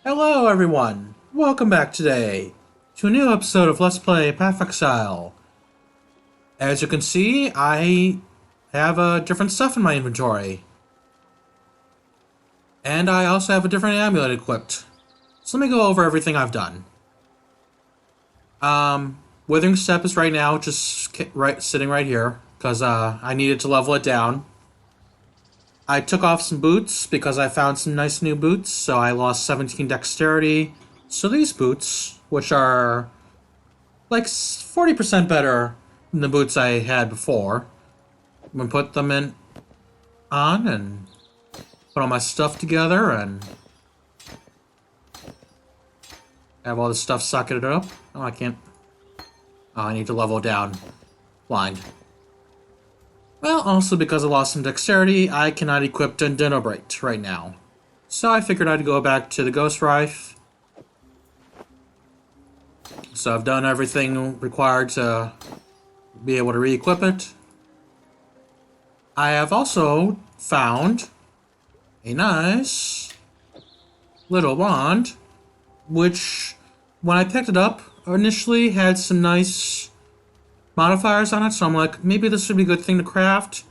Hello everyone! Welcome back today to a new episode of Let's Play Path of Exile. As you can see, I have different stuff in my inventory. And I also have a different amulet equipped. So let me go over everything I've done. Withering Step is right now just sitting right here, because I needed to level it down. I took off some boots because I found some nice new boots, so I lost 17 dexterity. So these boots, which are like 40% better than the boots I had before, I'm gonna put them on and put all my stuff together and have all this stuff socketed up. Oh, I can't. Oh, I need to level down. Blind. Well, also because I lost some dexterity, I cannot equip Deodre right now. So I figured I'd go back to the Ghost Rife. So I've done everything required to be able to re-equip it. I have also found a nice little wand, which, when I picked it up, initially had some nice modifiers on it, so I'm like, maybe this would be a good thing to craft.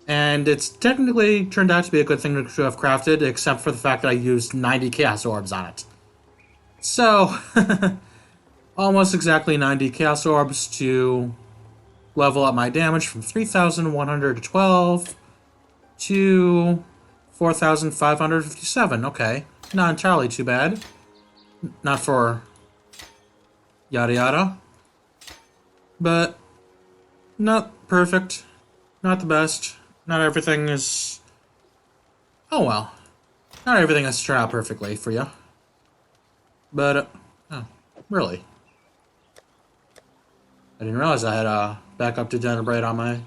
And it's technically turned out to be a good thing to have crafted, except for the fact that I used 90 Chaos Orbs on it. So, almost exactly 90 Chaos Orbs to level up my damage from 3,112 to 4,557. Okay, not entirely too bad. Not for yada yada. But not perfect, not the best. Not everything is... Oh well. Not everything has turned out perfectly for you. But, oh, really? I didn't realize I had a backup to Deodre on my...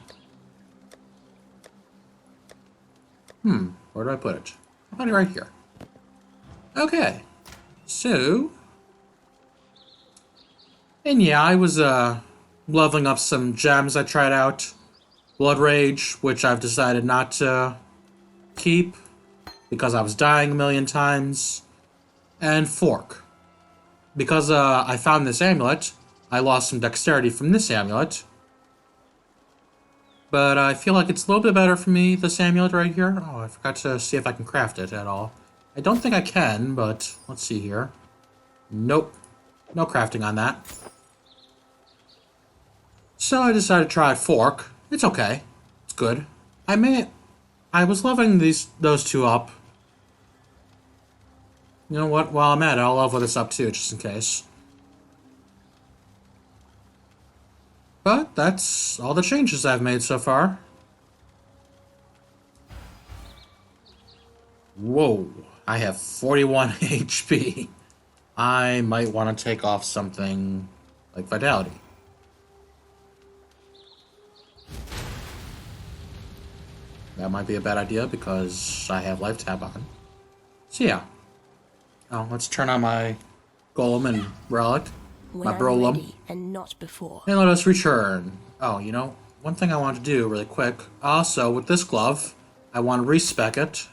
Where do I put it? I put it right here. Okay. So... And yeah, I was, leveling up some gems I tried out. Blood Rage, which I've decided not to keep because I was dying a million times. And Fork. Because I found this amulet, I lost some dexterity from this amulet. But I feel like it's a little bit better for me, this amulet right here. Oh, I forgot to see if I can craft it at all. I don't think I can, but let's see here. Nope. No crafting on that. So I decided to try Fork. It's okay. It's good. I was leveling those two up. You know what? While I'm at it, I'll level this up too, just in case. But that's all the changes I've made so far. Whoa. I have 41 HP. I might want to take off something like Vitality. That might be a bad idea because I have Life Tab on. So yeah. Oh, let's turn on my Golem and Relic. My Brolem. And not before. And let us return. Oh, you know, one thing I want to do really quick. Also, with this glove, I want to respec it.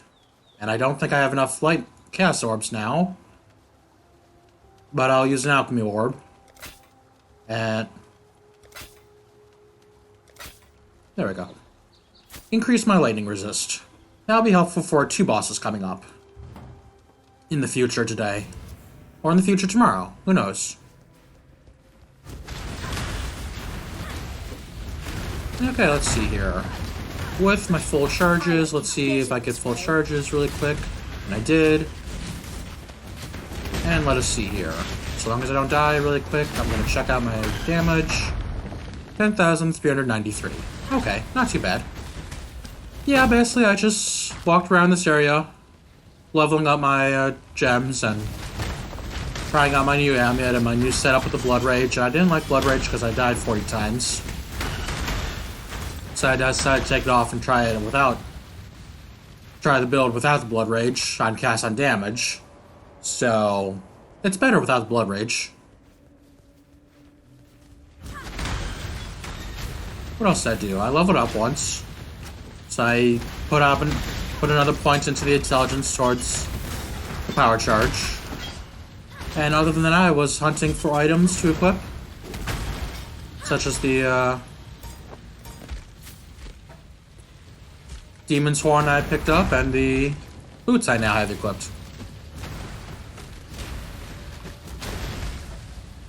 And I don't think I have enough Light Chaos Orbs now. But I'll use an Alchemy Orb. And... there we go. Increase my lightning resist. That'll be helpful for 2 bosses coming up. In the future today. Or in the future tomorrow. Who knows? Okay, let's see here. With my full charges, let's see if I get full charges really quick. And I did. And let us see here. So long as I don't die really quick, I'm going to check out my damage. 10,393. Okay, not too bad. Yeah, basically I just walked around this area, leveling up my gems and trying out my new amulet and my new setup with the Blood Rage. I didn't like Blood Rage because I died 40 times. So I decided to take it off and try the build without the Blood Rage on cast on damage. So, it's better without the Blood Rage. What else did I do? I leveled up once. So I put another point into the intelligence towards power charge. And other than that, I was hunting for items to equip. Such as the Demon's Horn I picked up and the boots I now have equipped.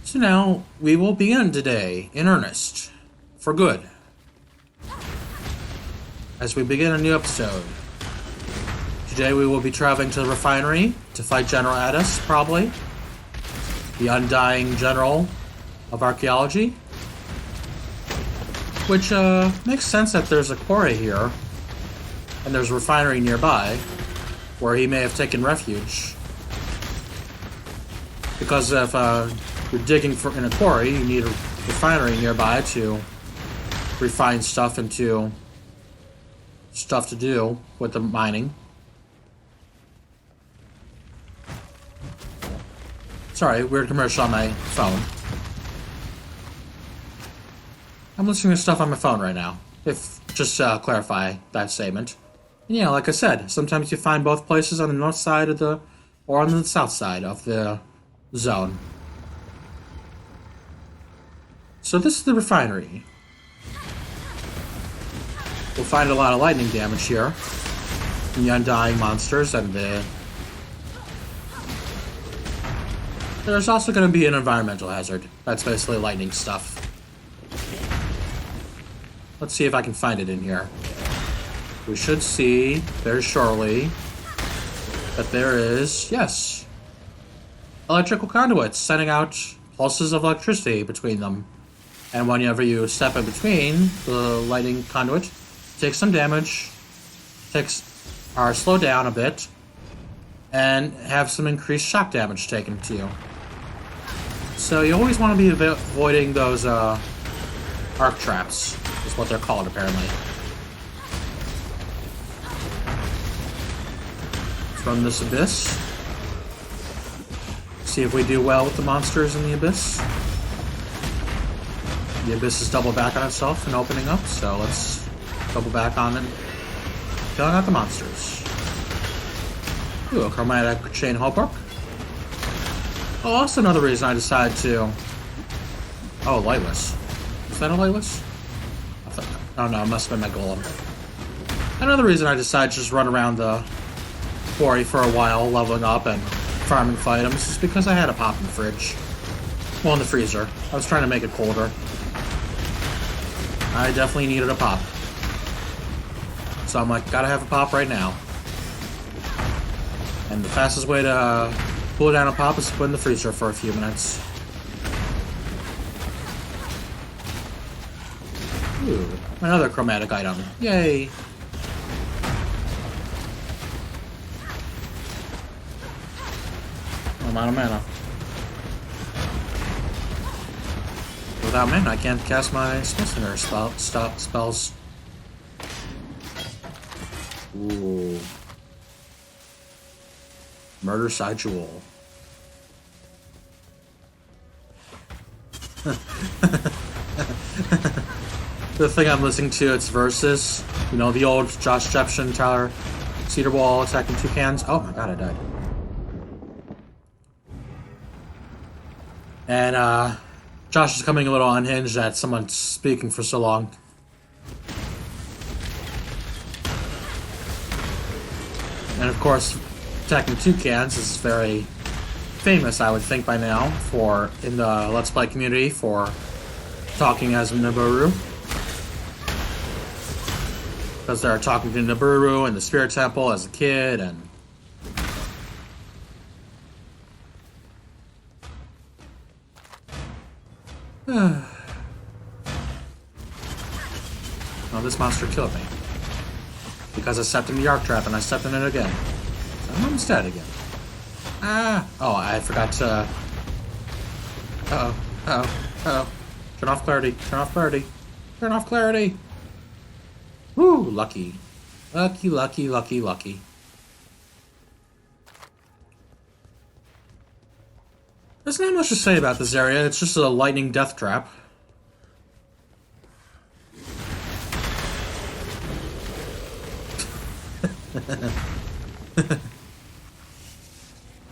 So now, we will begin today, in earnest, for good. As we begin a new episode. Today we will be traveling to the refinery to fight General Addis, probably. The undying general of archaeology. Which, makes sense that there's a quarry here. And there's a refinery nearby, where he may have taken refuge. Because if, you're digging in a quarry, you need a refinery nearby to refine stuff into stuff to do with the mining. Sorry, weird commercial on my phone. I'm listening to stuff on my phone right now. If just to clarify that statement. And yeah, like I said, sometimes you find both places on the north side of the, or on the south side of the zone. So this is the refinery. We'll find a lot of lightning damage here. And the undying monsters and the... There's also going to be an environmental hazard. That's basically lightning stuff. Let's see if I can find it in here. We should see, very shortly, that there is, yes, electrical conduits sending out pulses of electricity between them. And whenever you step in between the lightning conduit, take some damage, or slow down a bit, and have some increased shock damage taken to you. So you always want to be avoiding those arc traps, is what they're called apparently. From this abyss. See if we do well with the monsters in the abyss. The abyss is double back on itself and opening up, so let's double back on it, killing out the monsters. Ooh, a chromatic chain hallmark. Oh, also another reason I decided to... Oh, lightless. Is that a lightless? Oh no, it must have been my golem. Another reason I decided to just run around the quarry for a while, leveling up and farming for items, is because I had a pop in the fridge. Well, in the freezer. I was trying to make it colder. I definitely needed a pop. So I'm like, gotta have a pop right now. And the fastest way to cool down a pop is to put in the freezer for a few minutes. Ooh, another chromatic item. Yay! I'm out of mana. Without mana, I can't cast my Smithsinger spells. Ooh. Murder Side Jewel. The thing I'm listening to, it's Versus. You know, the old Josh Jepson, Tyler Cedarwall attacking toucans. Oh my god, I died. And, Josh is coming a little unhinged at someone speaking for so long. And of course, attacking toucans is very famous, I would think, by now, for in the Let's Play community for talking as Nibiru. Because they're talking to Nibiru in the Spirit Temple as a kid, and oh, this monster killed me. Because I stepped in the arc trap and I stepped in it again. So I'm almost dead again. Ah! Oh, I forgot to... Uh-oh. Uh-oh. Uh-oh. Turn off clarity. Turn off clarity. Turn off clarity! Woo! Lucky. Lucky, lucky, lucky, lucky. There's not much to say about this area. It's just a lightning death trap.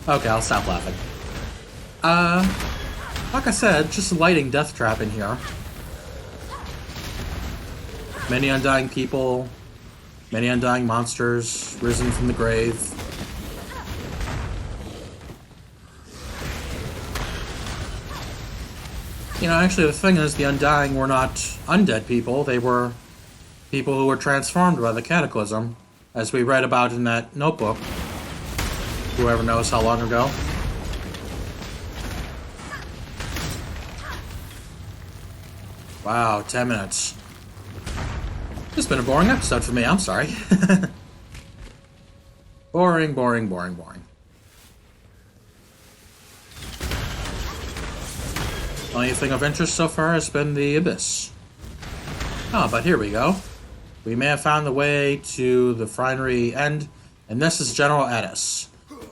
Okay, I'll stop laughing. Like I said, just a lighting death trap in here. Many undying people, many undying monsters, risen from the grave. You know, actually the thing is, the undying were not undead people, they were people who were transformed by the cataclysm, as we read about in that notebook. Whoever knows how long ago. Wow, 10 minutes. It's been a boring episode for me, I'm sorry. Boring, boring, boring, boring. Only thing of interest so far has been the Abyss. Oh, but here we go. We may have found the way to the Frinery end, and this is General Addis.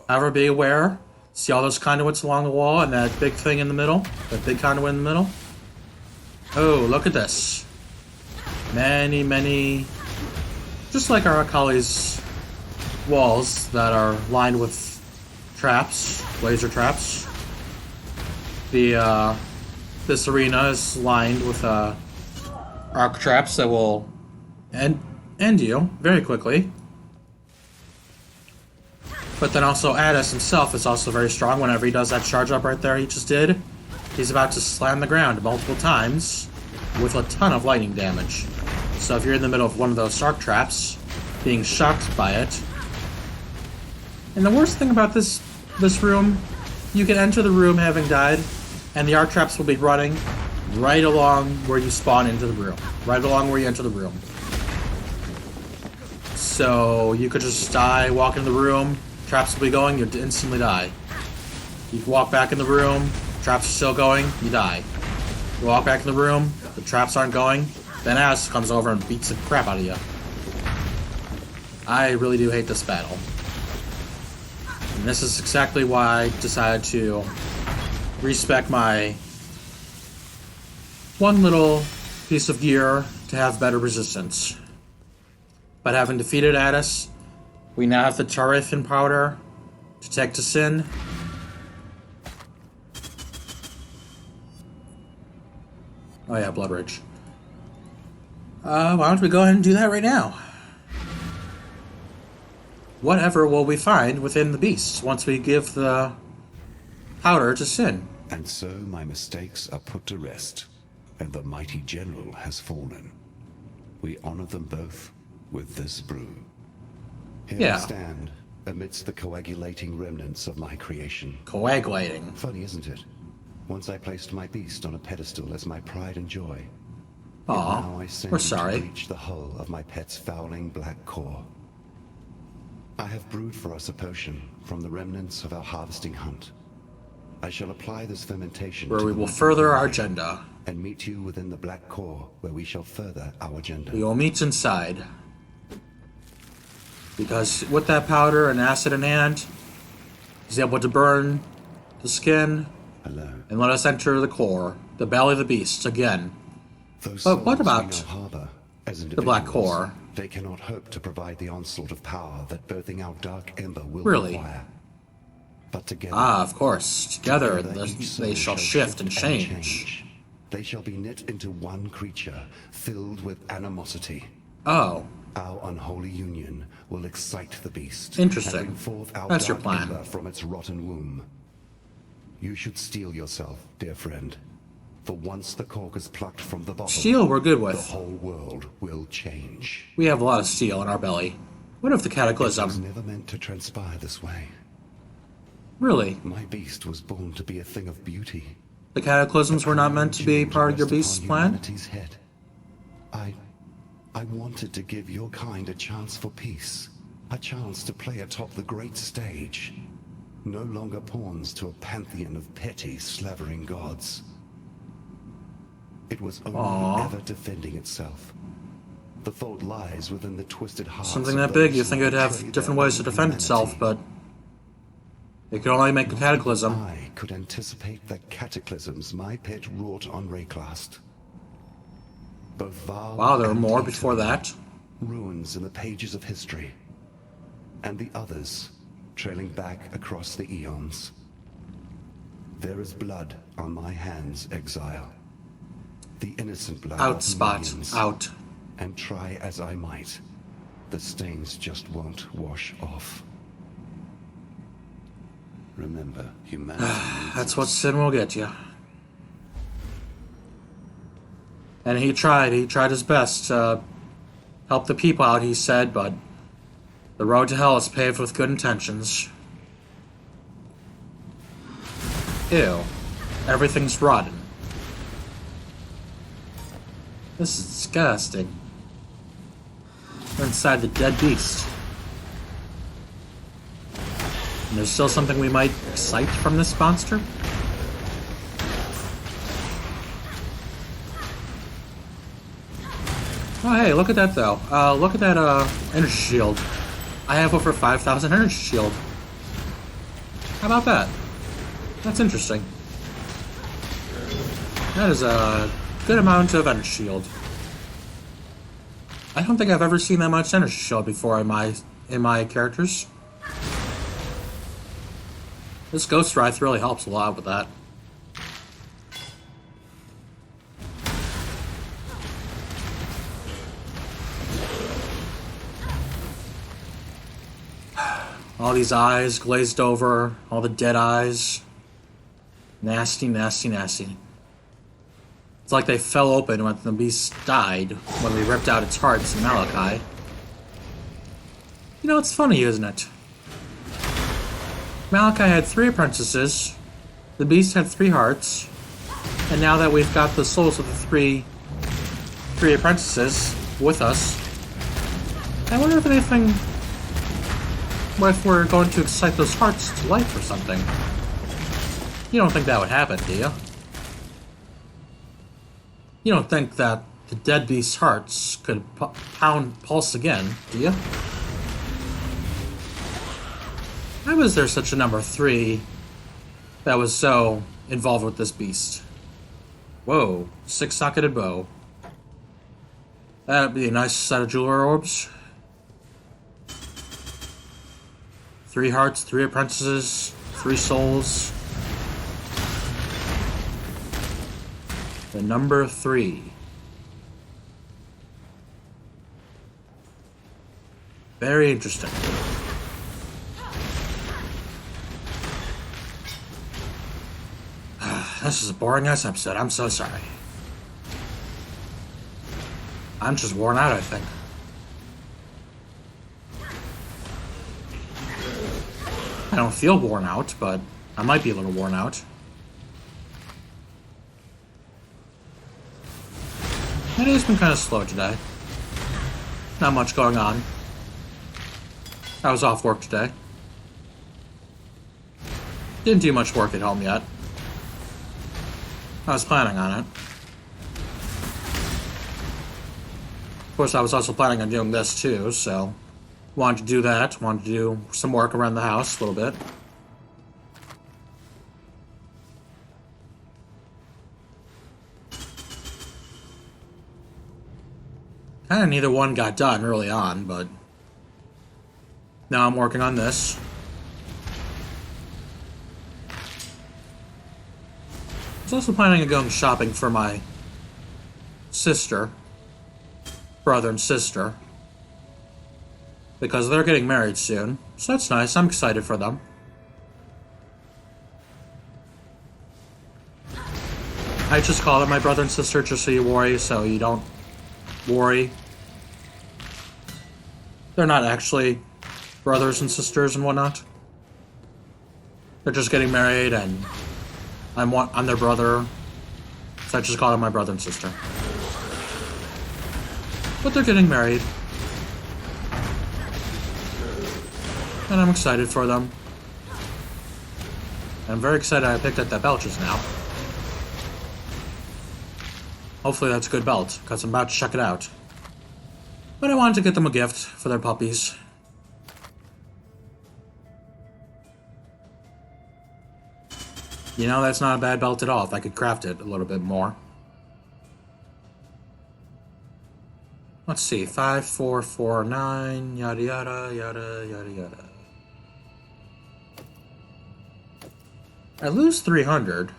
However, be aware. See all those conduits along the wall and that big thing in the middle? That big conduit in the middle? Oh, look at this. Many, many... Just like our Akali's walls that are lined with traps, laser traps. This arena is lined with arc traps that will end you very quickly. But then also Addis himself is also very strong whenever he does that charge up right there he just did. He's about to slam the ground multiple times with a ton of lightning damage. So if you're in the middle of one of those arc traps, being shocked by it. And the worst thing about this room, you can enter the room having died, and the arc traps will be running right along where you spawn into the room. Right along where you enter the room. So you could just die, walk into the room, traps will be going, you'd instantly die. You can walk back in the room, traps are still going, you die. You walk back in the room, the traps aren't going, then Addis comes over and beats the crap out of you. I really do hate this battle. And this is exactly why I decided to respec my one little piece of gear to have better resistance. But having defeated Addis, we now have the Tarithan powder to take to Sin. Oh yeah, Blood Rage. Why don't we go ahead and do that right now? Whatever will we find within the beasts once we give the powder to Sin? And so my mistakes are put to rest, and the mighty general has fallen. We honor them both with this brew. Here I stand, amidst the coagulating remnants of my creation. Coagulating. Funny, isn't it? Once I placed my beast on a pedestal as my pride and joy. Aw, we're sorry. To reach the hull of my pet's fouling black core. I have brewed for us a potion from the remnants of our harvesting hunt. I shall apply this fermentation where we will further our agenda. And meet you within the black core, where we shall further our agenda. We will meet inside. Because with that powder and acid in hand, he's able to burn the skin and let us enter the core, the belly of the beast again. But what about the black core? They cannot hope to provide the onslaught of power that birthing our Dark Ember will require. But together, of course, together they shall shift and change. They shall be knit into one creature, filled with animosity. Oh. Our unholy union will excite the beast. Interesting. And bring forth our That's your Dark plan. Ember from its rotten womb. You should steel yourself, dear friend. For once the cork is plucked from the bottle, steel we're good with. The whole world will change. We have a lot of steel in our belly. What if the cataclysm? It was never meant to transpire this way. Really? My beast was born to be a thing of beauty. The cataclysms were not meant to be part of your beast's plan? Head. I wanted to give your kind a chance for peace. A chance to play atop the great stage. No longer pawns to a pantheon of petty, slavering gods. It was only ever defending itself. The fault lies within the twisted hearts. Something that big, you think it'd have different ways to defend itself, but it could only make the cataclysm. I could anticipate the cataclysms my pet wrought on Rayclast. Both Val wow, there were more Decaying, before that. Ruins in the pages of history. And the others, trailing back across the eons. There is blood on my hands, Exile. The innocent blood Out, of Spot. millions. Out. And try as I might, the stains just won't wash off. Remember, humanity needs That's us. what sin will get you. And he tried his best to help the people out, he said, but the road to hell is paved with good intentions. Ew. Everything's rotten. This is disgusting. We're inside the dead beast. And there's still something we might excite from this monster? Oh, hey, look at that, though. Look at that, energy shield. I have over 5,000 energy shield. How about that? That's interesting. That is a good amount of energy shield. I don't think I've ever seen that much energy shield before in my characters. This Ghost Wraith really helps a lot with that. All these eyes glazed over, all the dead eyes. Nasty, nasty, nasty. It's like they fell open when the beast died, when we ripped out its hearts in Malachi. You know, it's funny, isn't it? Malachi had 3 apprentices, the beast had 3 hearts, and now that we've got the souls of the three apprentices with us, I wonder if anything... What if we're going to excite those hearts to life or something? You don't think that would happen, do you? You don't think that the dead beast's hearts could pulse again, do you? Why was there such a number 3 that was so involved with this beast? Whoa, 6-socketed bow. That'd be a nice set of jeweler orbs. 3 hearts, 3 apprentices, 3 souls. The number 3. Very interesting. This is a boring ass episode. I'm so sorry. I'm just worn out, I think. I don't feel worn out, but I might be a little worn out. My day's been kind of slow today. Not much going on. I was off work today. Didn't do much work at home yet. I was planning on it. Of course, I was also planning on doing this too, so... Wanted to do that. Wanted to do some work around the house a little bit. Kinda neither one got done early on, but... Now I'm working on this. I was also planning on going shopping for my sister. Brother and sister. Because they're getting married soon. So that's nice. I'm excited for them. I just call them my brother and sister just so you don't worry. They're not actually brothers and sisters and whatnot. They're just getting married and I'm their brother. So I just call them my brother and sister. But they're getting married. And I'm excited for them. I'm very excited I picked up that belt just now. Hopefully that's a good belt, because I'm about to check it out. But I wanted to get them a gift for their puppies. You know, that's not a bad belt at all, if I could craft it a little bit more. Let's see, 5, 4, 4, 9, yada yada, yada yada yada. I lose 300.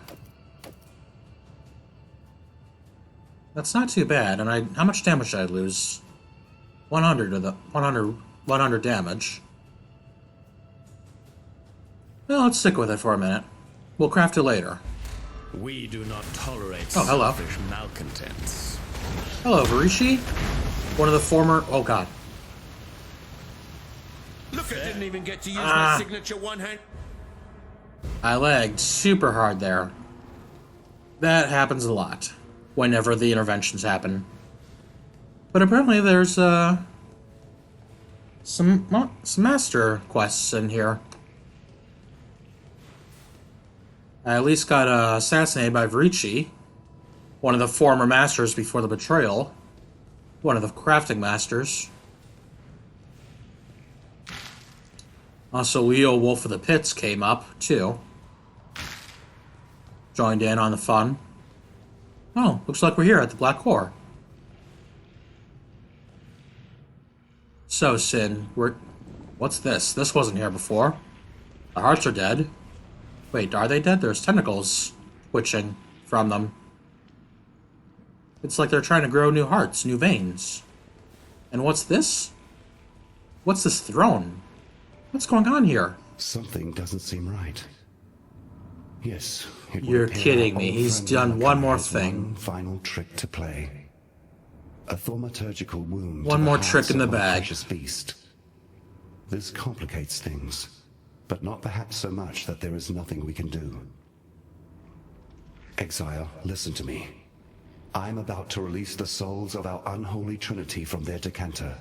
That's not too bad. And how much damage did I lose? 100 of the 100 damage. Well, let's stick with it for a minute. We'll craft it later. We do not tolerate hello. selfish malcontents. Hello, Varishi. One of the former... Oh, God. Look, I didn't even get to use my signature one-hand... I lagged super hard there. That happens a lot whenever the interventions happen. But apparently there's some master quests in here. I at least got assassinated by Varishi, one of the former masters before the betrayal. One of the crafting masters. Also, Leo Wolf of the Pits came up, too. Joined in on the fun. Oh, looks like we're here at the Black Core. So, Sin, what's this? This wasn't here before. The hearts are dead. Wait, are they dead? There's tentacles twitching from them. It's like they're trying to grow new hearts, new veins. And what's this? What's this throne? What's going on here? Something doesn't seem right. Yes, it would You're appear kidding our me. old He's friend done Malachi one more has thing. One final trick to play. A thaumaturgical wound. One to more the trick hearts in the of our bag. precious beast. This complicates things, but not perhaps so much that there is nothing we can do. Exile, listen to me. I'm about to release the souls of our unholy trinity from their decanter.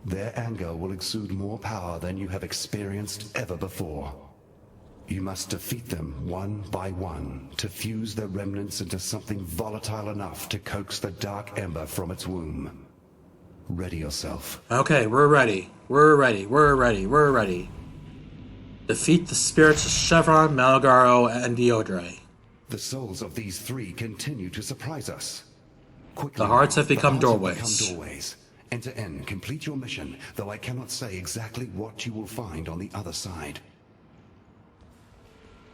Their anger will exude more power than you have experienced ever before. You must defeat them one by one to fuse their remnants into something volatile enough to coax the Dark Ember from its womb. Ready yourself. Okay, we're ready. We're ready. We're ready. We're ready. Defeat the spirits of Shavronne, Maligaro, and Deodre. The souls of these three continue to surprise us. Quickly, The hearts have become the hearts doorways. Have become doorways. End to end, complete your mission, though I cannot say exactly what you will find on the other side.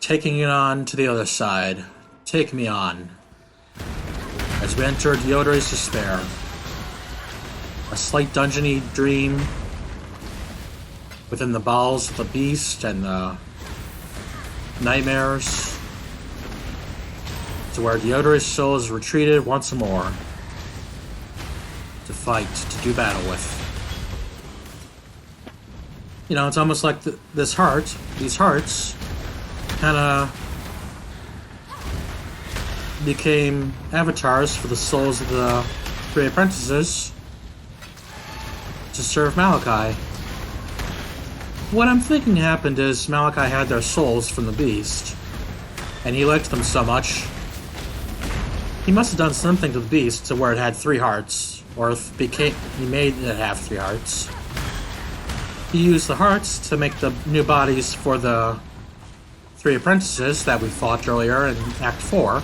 Taking it on to the other side. Take me on. As we enter Deodre's despair. A slight dungeony dream within the bowels of the beast and the nightmares, to where Deodre's soul is retreated once more to fight, to do battle with. You know, it's almost like these hearts, kind of became avatars for the souls of the three apprentices to serve Malachi. What I'm thinking happened is Malachi had their souls from the beast, and he liked them so much, he must have done something to the beast to where it had 3 hearts, or he made it have 3 hearts. He used the hearts to make the new bodies for the 3 apprentices that we fought earlier in Act 4.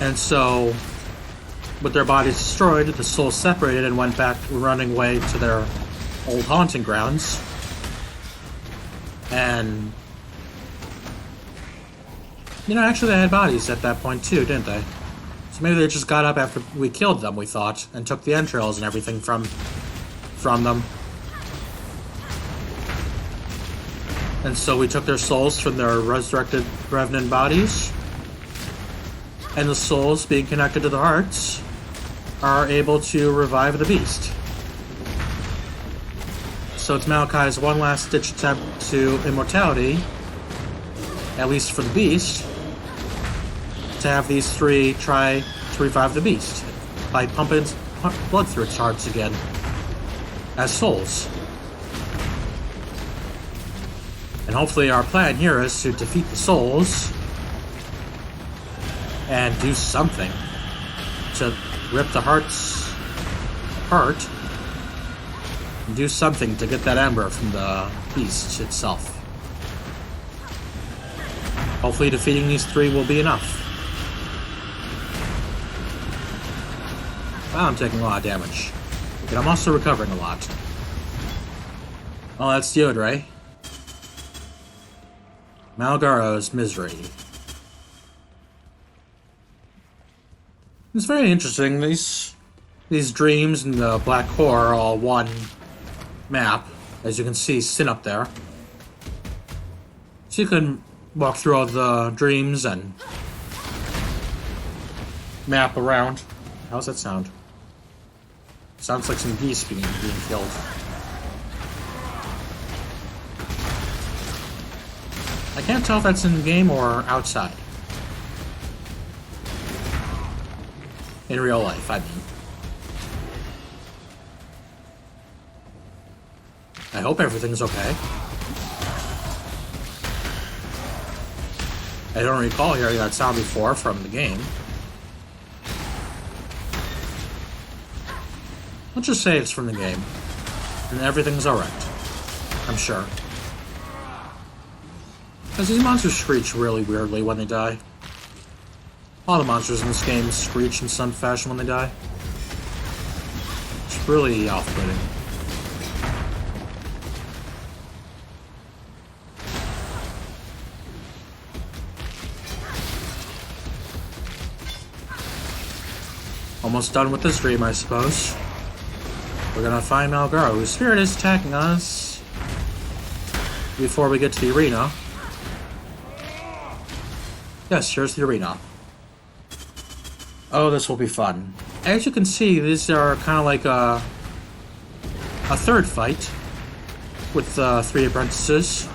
And so, with their bodies destroyed, the souls separated and went back running away to their old haunting grounds. And, you know, actually they had bodies at that point too, didn't they? So maybe they just got up after we killed them, we thought, and took the entrails and everything from them. And so we took their souls from their resurrected revenant bodies, and the souls, being connected to the hearts, are able to revive the beast. So it's Malachi's one last ditch attempt to immortality, at least for the beast, to have these 3 try to revive the beast by pumping blood through its hearts again as souls. And hopefully our plan here is to defeat the souls and do something to rip the hearts apart and do something to get that ember from the beast itself. Hopefully defeating these 3 will be enough. Wow, I'm taking a lot of damage. But I'm also recovering a lot. Oh, that's Deodre. Maligaro's misery. It's very interesting. These dreams and the black core are all one map, as you can see sitting up there. So you can walk through all the dreams and map around. How's that sound? Sounds like some geese being killed. I can't tell if that's in the game or outside. In real life, I mean. I hope everything's okay. I don't recall hearing that sound before from the game. Let's just say it's from the game. And everything's alright. I'm sure. Because these monsters screech really weirdly when they die. All the monsters in this game screech in some fashion when they die. It's really off-putting. Almost done with this dream, I suppose. We're gonna find Maligaro, whose spirit is attacking us before we get to the arena. Yes, here's the arena. Oh, this will be fun. As you can see, these are kind of like a third fight with 3 apprentices.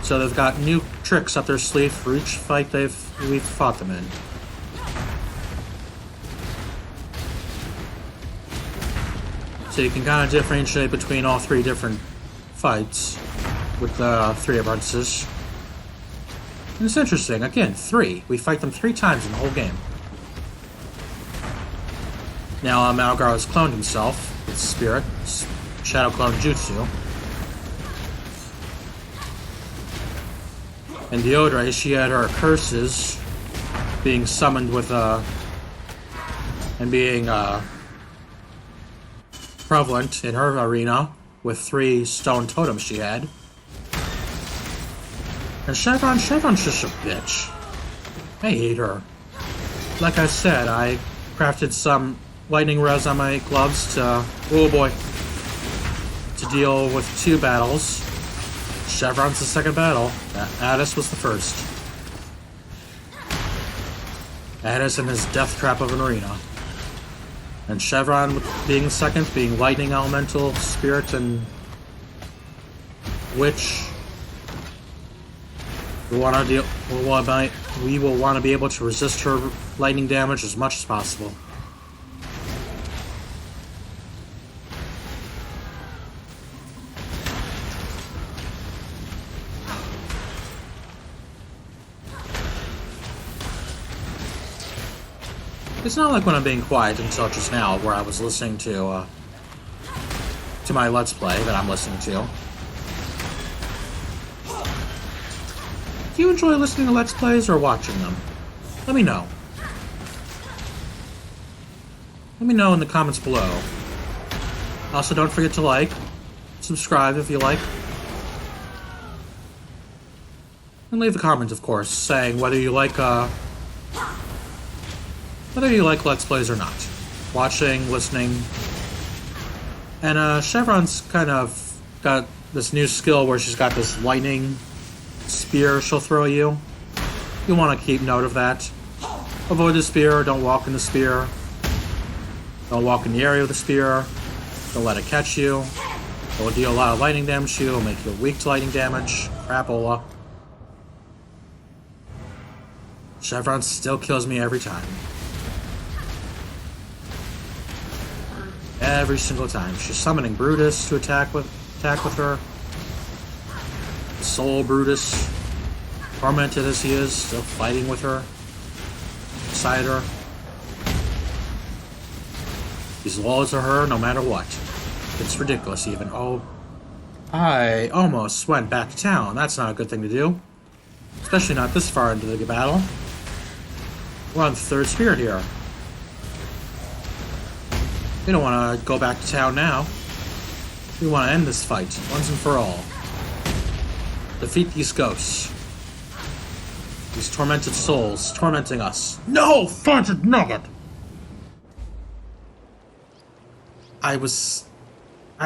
So they've got new tricks up their sleeve for each fight we've fought them in. So you can kind of differentiate between all 3 different fights with the 3 apprentices. And it's interesting, again, 3. We fight them 3 times in the whole game. Now Maligaro has cloned himself with Spirit, Shadow Clone Jutsu. And Deodre, she had her curses being summoned with and being prevalent in her arena with 3 stone totems she had. And Shavronne's just a bitch. I hate her. Like I said, I crafted some lightning res on my gloves to, oh boy, to deal with 2 battles. Shavronne's the second battle. Addis was the first. Addis in his death trap of an arena. And Shavronne being the second, being lightning, elemental, spirit, and witch. We will want to be able to resist her lightning damage as much as possible. It's not like when I'm being quiet until just now, where I was listening to my Let's Play that I'm listening to. Do you enjoy listening to Let's Plays or watching them? Let me know. Let me know in the comments below. Also, don't forget to like, subscribe if you like. And leave a comment, of course, saying whether you like Let's Plays or not. Watching, listening. And Shavronne's kind of got this new skill where she's got this lightning spear she'll throw you. You want to keep note of that. Avoid the spear, don't walk in the spear. Don't walk in the area of the spear. Don't let it catch you. It will deal a lot of lightning damage to you, it'll make you weak to lightning damage. Crapola. Shavronne still kills me every time. Every single time. She's summoning Brutus to attack with her. Soul Brutus, tormented as he is, still fighting with her, beside her. He's loyal to her no matter what. It's ridiculous even. Oh, I almost went back to town. That's not a good thing to do. Especially not this far into the battle. We're on the 3rd spirit here. We don't want to go back to town now. We want to end this fight, once and for all. Defeat these ghosts. These tormented souls tormenting us. No! Farted nugget! I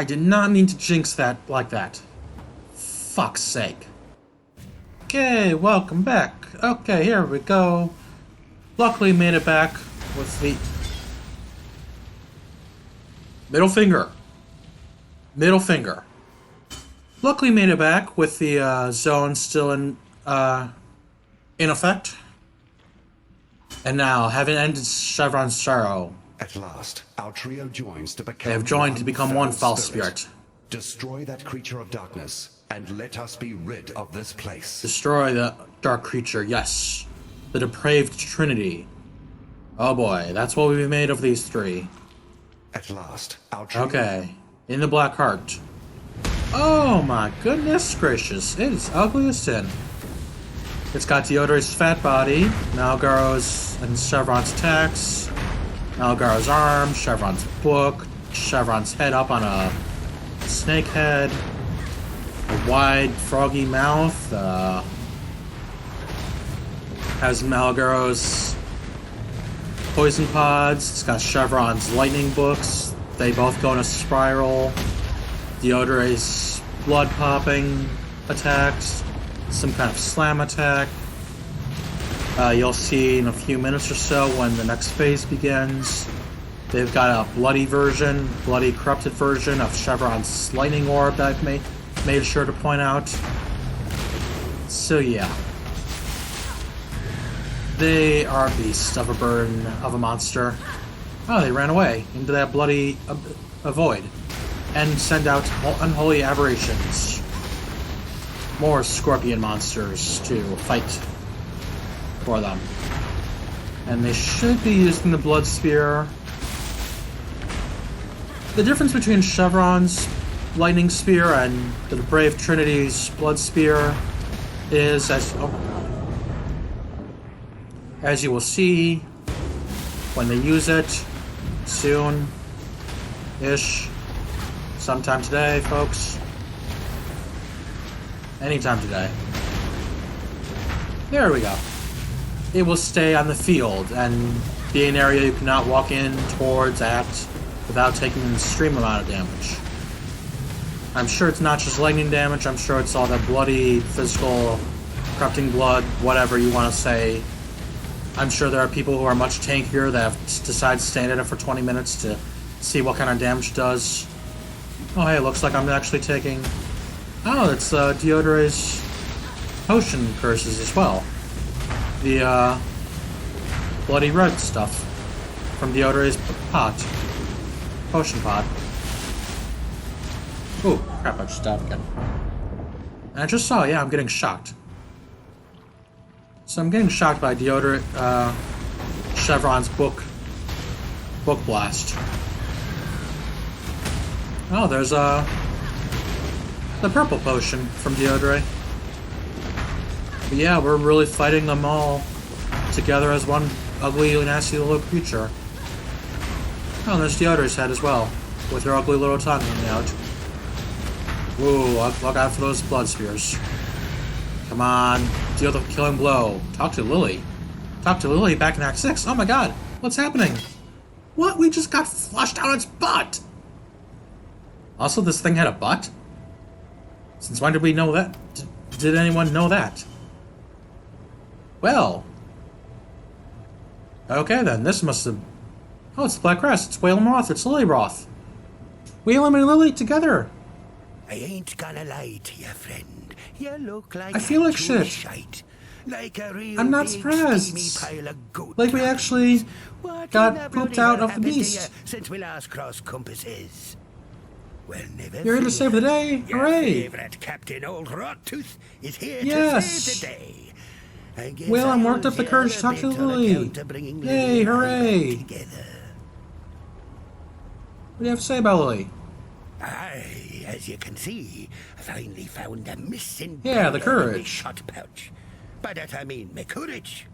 did not mean to jinx that like that. Fuck's sake. Okay, welcome back. Okay, here we go. Luckily made it back with the... Middle finger. Middle finger. Luckily made it back with the zone still in effect. And now, having ended Shavronne's sorrow, At last, our trio joins to become they have joined to become one foul spirit. Destroy that creature of darkness, and let us be rid of this place. Destroy the dark creature, yes. The depraved trinity. Oh boy, that's what we've made of these three. At last, our trio... Okay, in the black heart. Oh my goodness gracious, it is ugly as sin. It's got Deodre's fat body, Maligaro's and Shavronne's attacks, Maligaro's arm, Shavronne's book, Shavronne's head up on a snake head, a wide froggy mouth, has Maligaro's poison pods, it's got Shavronne's lightning books, they both go in a spiral, Deodre's blood popping attacks, some kind of slam attack. You'll see in a few minutes or so when the next phase begins. They've got a bloody corrupted version of Shavronne's lightning orb that I've made sure to point out. So yeah. They are a beast of a burden of a monster. Oh, they ran away into that bloody void. And send out unholy aberrations. More scorpion monsters to fight for them. And they should be using the blood spear. The difference between Shavronne's lightning spear and the Brave Trinity's blood spear is, as you will see when they use it soon-ish, sometime today, folks. Anytime today. There we go. It will stay on the field and be an area you cannot walk in towards at without taking an extreme amount of damage. I'm sure it's not just lightning damage, I'm sure it's all that bloody, physical, corrupting blood, whatever you want to say. I'm sure there are people who are much tankier that have decided to stand in it for 20 minutes to see what kind of damage it does. Oh hey, looks like I'm actually taking... Oh, it's Deodre's potion curses as well. The bloody red stuff from Deodre's pot. Potion pot. Ooh, crap, I just died again. And I just saw, yeah, I'm getting shocked. So I'm getting shocked by Deodre, Shavronne's book blast. Oh, there's the purple potion from Deodre. But yeah, we're really fighting them all together as one ugly, nasty little creature. Oh, and there's Deodre's head as well, with her ugly little tongue hanging out. Whoa, look out for those blood spears. Come on, deal the killing blow. Talk to Lily. Talk to Lily back in Act 6. Oh my god, what's happening? What? We just got flushed down its butt! Also, this thing had a butt? Since when did we know that? Did anyone know that? Well. Okay then, this must have... Oh, it's the Black Crest, it's Whalem Roth, it's Lily Roth. Whalem and Lily together. I ain't gonna lie to you, friend. You look like I feel like true shit. shite. Like a real I'm not big, surprised. steamy pile of goat Like we dung. actually What got in the pooped bloody out hell of the happened to beast. you since we last crossed compasses? Well, never You're here to fear. save the day? Your Hooray! favourite Captain Old Rottooth is here Yes. to save the day. I guess Well, I'm I'll worked up the hear courage a to talk to bit on Lily. account of bringing Yay, Lily and I hooray. back together. What do you have to say about Lily? Aye, as you can see, I finally found a missing Yeah, the powder in my courage. shot pouch. By that I mean my courage.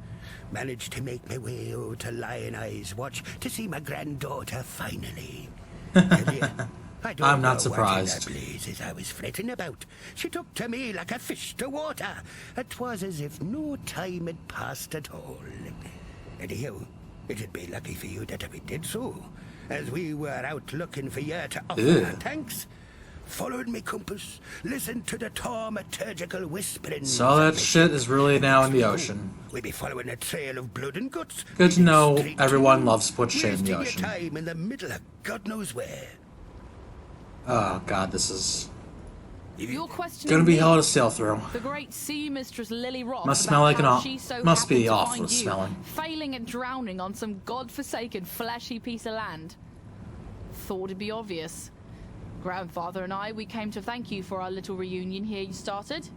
Managed to make my way out to Lion Eyes Watch to see my granddaughter finally. Tell ya, I don't I'm not know what surprised. in the blazes I was fretting about. She took to me like a fish to water. It was as if no time had passed at all. Anyhow, it'd be lucky for you that we did so, as we were out looking for you to offer our thanks. Followed me compass, listened to the thaumaturgical whisperings. So that shit is really now in the ocean. We'll be following a trail of blood and guts. Good to know Straight to everyone you, loves to put shit in the wasting your ocean. time in the middle of God knows where. Oh god, this is Your question gonna be hell to sail through. The great sea mistress Lily Roth. Must about smell like how an she so must be happened to awful find you, smelling. failing at drowning on some god-forsaken fleshy piece of land. Thought it'd be obvious. Grandfather and I, we came to thank you for our little reunion here you started.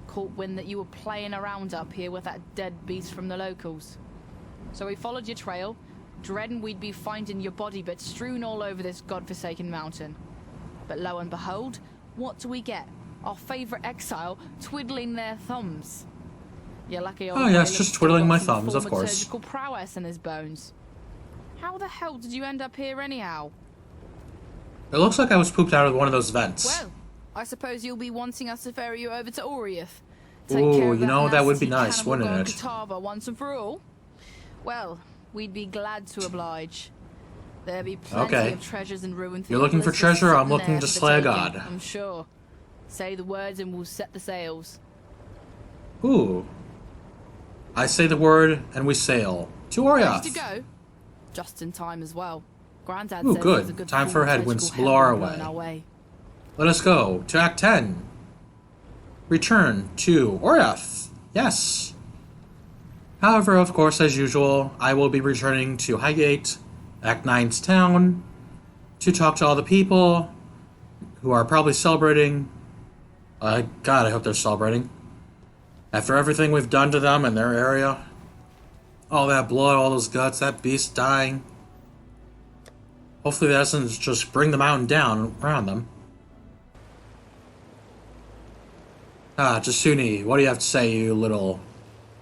Caught wind that you were playing around up here with that dead beast from the locals. So we followed your trail, dreading we'd be finding your body bits strewn all over this god-forsaken mountain. But lo and behold, what do we get? Our favourite exile twiddling their thumbs. You're lucky old Oh, yes, Caleb just still twiddling got my some thumbs, of course. thaumaturgical prowess in his bones. How the hell did you end up here anyhow? It looks like I was pooped out of one of those vents. Well, I suppose you'll be wanting us to ferry you over to Oriath. Take Ooh, care of you know, that would be nasty nice, cannibal wouldn't god it? Catava once and for all. Well, we'd be glad to oblige. There'll be plenty Okay. of treasures and ruined. You're looking for treasure, I'm looking to slay a god. I'm sure. Say the words and we'll set the sails. Ooh. I say the word and we sail. To Ready Oriath. to go? Just in time as well. Grandad Ooh, said good. there's a good Time for headwinds to thaumaturgical blow our headwind way. blowing our way. Let us go to Act 10. Return to Oriath. Yes. However, of course, as usual, I will be returning to Highgate, Act 9's town, to talk to all the people who are probably celebrating. God, I hope they're celebrating. After everything we've done to them in their area. All that blood, all those guts, that beast dying. Hopefully that doesn't just bring the mountain down around them. Ah, Jasuni, what do you have to say, you little...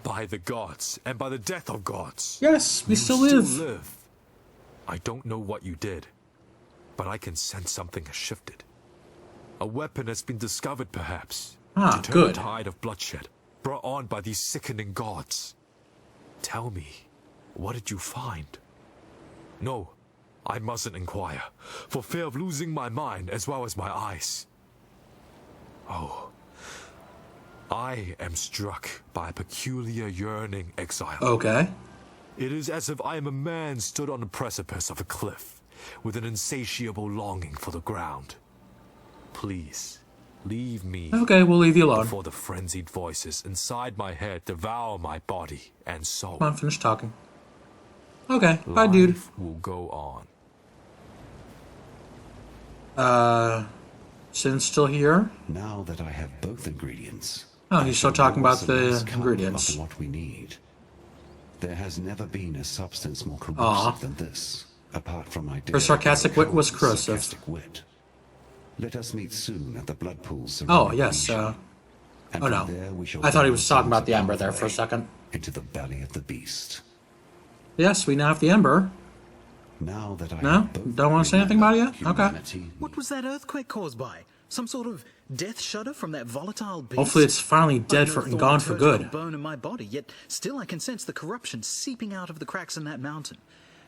By the gods, and by the death of gods. Yes, we You still live. I don't know what you did, but I can sense something has shifted. A weapon has been discovered, perhaps. Ah, to turn good. the tide of bloodshed, brought on by these sickening gods. Tell me, what did you find? No, I mustn't inquire, for fear of losing my mind as well as my eyes. Oh, I am struck by a peculiar yearning, Exile. Okay. It is as if I am a man stood on the precipice of a cliff, with an insatiable longing for the ground. Please, leave me Okay, we'll leave you alone. before the frenzied voices inside my head devour my body and soul. Come on, finish talking. Okay, bye, dude. Life will go on. Sin's still here? Now that I have both ingredients. Oh, I he's still shall talking pour about some the nice cup ingredients. of what we need. There has never been a substance more corrosive Aw. than this, apart from my Her sarcastic wit was corrosive. sarcastic wit. Let us meet soon at the blood pools. Oh, surrounding yes, Legion. And oh from no. there we shall I thought he go was talking about the south Ember there for a second. into the belly of the beast. Yes, we now have the Ember. Now that I No? have both Don't wanna say anything about it yet? Okay. humanity, What was that earthquake caused by? Some sort of death shudder from that volatile beast? Hopefully it's finally dead I've for no and gone for thaumaturgical good. bone in my body, yet still I can sense the corruption seeping out of the cracks in that mountain.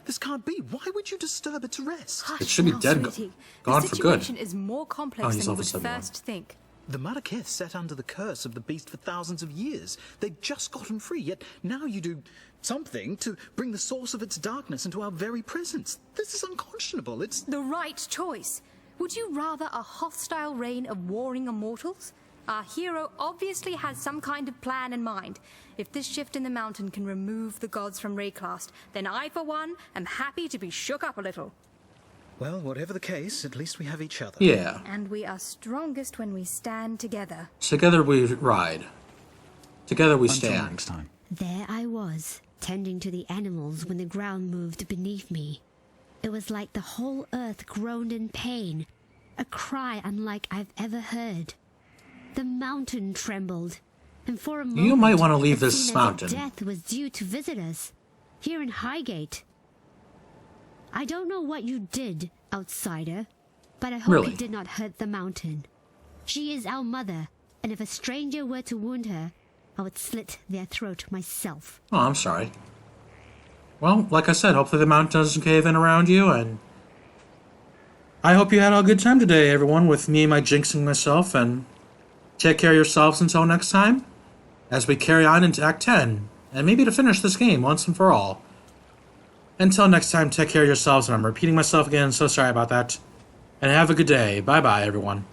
This can't be. Why would you disturb its rest? It should be now, dead, sweetie. gone the for good. situation is more Oh, complex he's than you level would 71. first think. The Marrakech sat under the curse of the beast for thousands of years. They'd just gotten free, yet now you do something to bring the source of its darkness into our very presence. This is unconscionable. It's... The right choice. Would you rather a hostile reign of warring immortals? Our hero obviously has some kind of plan in mind. If this shift in the mountain can remove the gods from Rayclast, then I, for one, am happy to be shook up a little. Well, whatever the case, at least we have each other. Yeah. And we are strongest when we stand together. Together we ride. Together we Until stand. next time. There I was, tending to the animals when the ground moved beneath me. It was like the whole earth groaned in pain, a cry unlike I've ever heard. The mountain trembled, and for a moment You might want to leave it this seemed as if mountain. death was due to visit us, here in Highgate. I don't know what you did, outsider, but I hope Really? it did not hurt the mountain. She is our mother, and if a stranger were to wound her, I would slit their throat myself. Oh, I'm sorry. Well, like I said, hopefully the mountain doesn't cave in around you, and I hope you had a good time today, everyone, with me and my jinxing myself, and take care of yourselves until next time, as we carry on into Act 10, and maybe to finish this game once and for all. Until next time, take care of yourselves, and I'm repeating myself again, so sorry about that. And have a good day. Bye-bye, everyone.